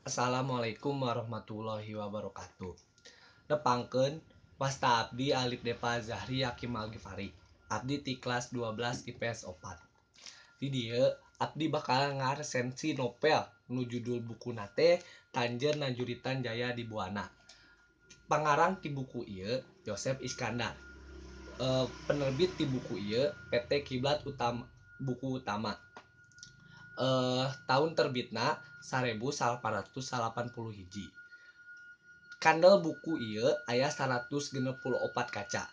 Assalamualaikum warahmatullahi wabarakatuh. Nepangkeun wasta abdi Alif Deva Zahri Hakim Al-Ghifari. Abdi ti kelas 12 IPS 4. Di dieu abdi bakal ngaresensi novel nu judul bukuna teh Tanjer Najuritan Jaya di Buana. Pangarang ti buku ieu Yosef Iskandar. Penerbit ti buku ieu PT Kiblat Utama Buku Utama. Tahun terbitna 1880 hiji. Kandel buku ieu aya 164 kaca.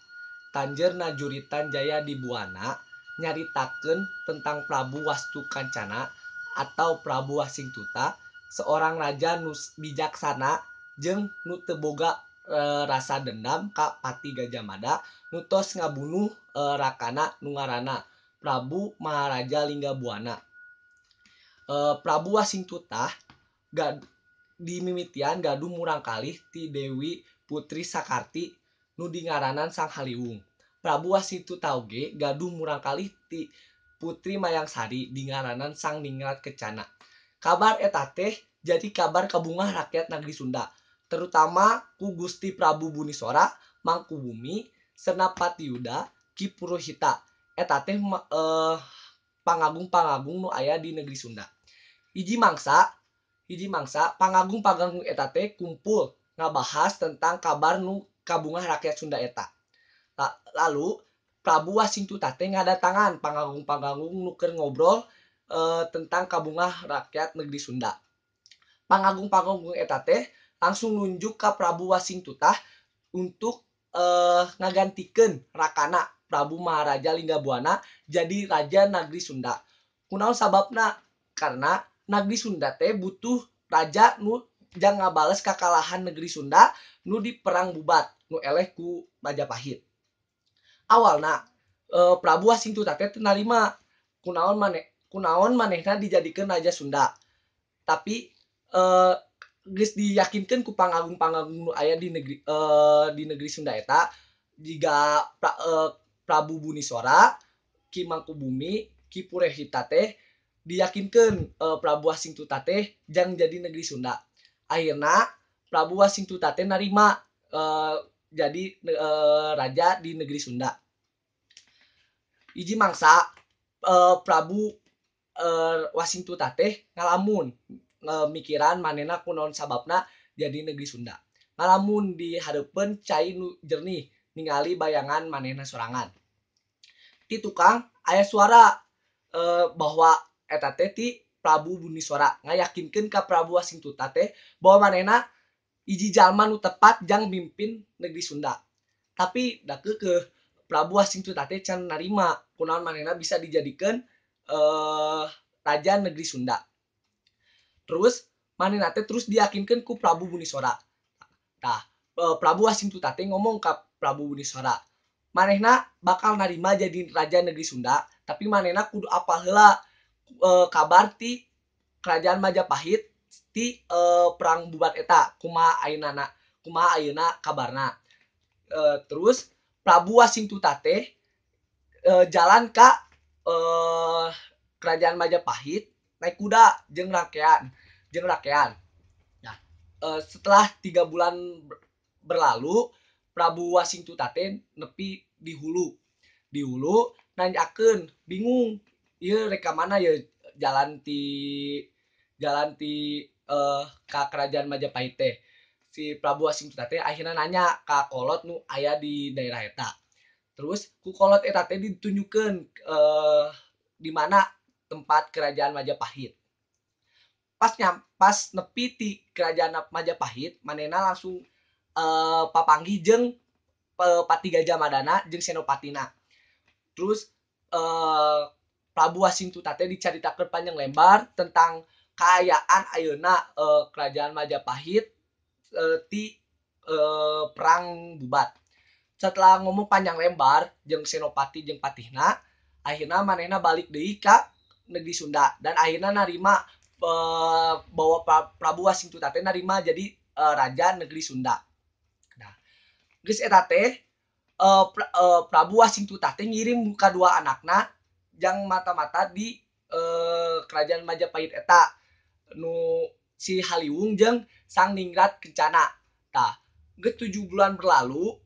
Tanjer Najuritan Jaya di Buana nyaritakeun tentang Prabu Wastu Kancana atau Prabu Wasingtuta, seorang raja nu bijaksana jeung nu teu boga rasa dendam ka Pati Gajah Mada nu tos ngabunuh rakana nu ngaranna Prabu Maharaja Linggabuana. Prabu Wasingtuta di mimitian gaduh murangkalih ti Dewi Putri Sakarti nu dingaranan Sang Haliwung. Prabu Wasingtuta oge gaduh murangkalih ti Putri Mayangsari dingaranan Sang Ningrat Kencana. Kabar eta teh jadi kabar kabungah rakyat negeri Sunda, terutama ku Gusti Prabu Bunisora, Mangkubumi, Senapati Yuda, Ki Purohita. Eta teh pangagung-pangagung nu aya di negeri Sunda. Hiji mangsa pangagung-pangagung eta teh kumpul ngabahas tentang kabar nu kabungah rakyat Sunda eta. Lalu Prabu Wasingtuta teh ngadatangan pangagung-pangagung nu keur ngobrol tentang kabungah rakyat negeri Sunda. Pangagung-pangagung eta teh langsung nunjuk ka Prabu Wasingtuta untuk ngagantikeun rakana Prabu Maharaja Linggabuana jadi raja negeri Sunda. Kunaon sababna? Karena negeri Sunda teh butuh raja nu jang ngabales kakalahan negeri Sunda nu di perang bubat nu eleh ku Majapahit. Awalna Prabu Wasingtuta teh teu narima kunaon manehna dijadikeun raja Sunda. Tapi geus diyakinkeun ku pangagung-pangagung nu aya di negeri Sunda eta jiga Prabu Bunisora, Ki Mangkubumi, Ki Purohita teh diyakinkeun Prabu Wasingtuta teh jang jadi negeri Sunda. Akhirna Prabu Wasingtuta teh narima jadi raja di negeri Sunda. Hiji mangsa Prabu Wasingtuta teh ngalamun mikiran manehna kunaon sababna jadi negeri Sunda. Ngalamun di hareupeun cai nu jernih ningali bayangan manehna sorangan. Ti tukang aya suara bahwa eta teh ti Prabu Bunisora ngayakinkeun ka Prabu Wasingtuta teh bahwa manehna hiji jalma nu tepat jang mimpin negeri Sunda. Tapi da keukeuh Prabu Wasingtuta teh can narima kunaon manehna bisa dijadikeun raja negeri Sunda. Terus manehna teh terus diyakinkeun ku Prabu Bunisora. Tah Prabu Wasingtuta teh ngomong ka Prabu Bunisora, manehna bakal narima jadi raja negeri Sunda, tapi manehna kudu apal heula kabar ti kerajaan Majapahit ti perang bubat eta kumaha ayeuna kabarna. Terus Prabu Wasingtuta teh jalan ka kerajaan Majapahit naik kuda jeung rakean. Nah, setelah 3 bulan berlalu Prabu Wasingtuta teh nepi di hulu. Di hulu nanyakeun bingung ieu rek ka mana ye jalan ti ka kerajaan Majapahit teh. Si Prabu Wasingtuta teh akhirna nanya ka kolot nu aya di daerah eta. Terus ku kolot eta teh ditunjukkeun di mana tempat kerajaan Majapahit. Pas nepi ti kerajaan Majapahit, manehna langsung papanggih jeung Pati Gajah Madana jeung Senopatina. Terus Prabu Wasingtuta teh dicaritakeun panjang lebar tentang kaayaan ayeuna kerajaan Majapahit ti perang bubat. Setelah ngomong panjang lebar jeung Senopati jeung Patihna, akhirna manehna balik deui ka negeri Sunda dan akhirna narima bahwa Prabu Wasingtuta teh narima jadi raja negeri Sunda. Nah, geus eta teh Prabu Wasingtuta teh ngirim kadua anakna jang mata-mata di kerajaan Majapahit eta nu si Haliwung jeung Sang Ningrat Kencana. Tah, geus 7 bulan berlalu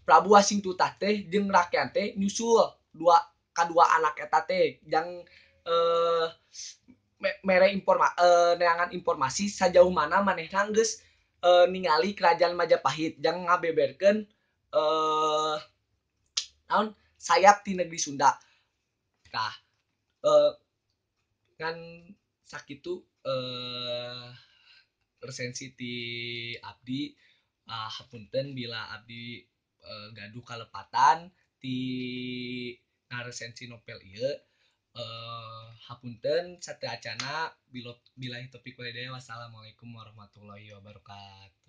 Prabu Wasintutah teh jeung rakyat teh nyusul kadua anak eta teh yang mere neangan informasi sajauh mana manehna geus ningali kerajaan Majapahit yang ngabeberkeun naon sayap ti negeri Sunda. Tah, ngan sakitu resensi ti abdi hapunten bila abdi gaduh kalepatan ti ngaresensi novel ieu hapunten sateacana bilahi taufiq walhidayah. Wassalamualaikum warahmatullahi wabarakatuh.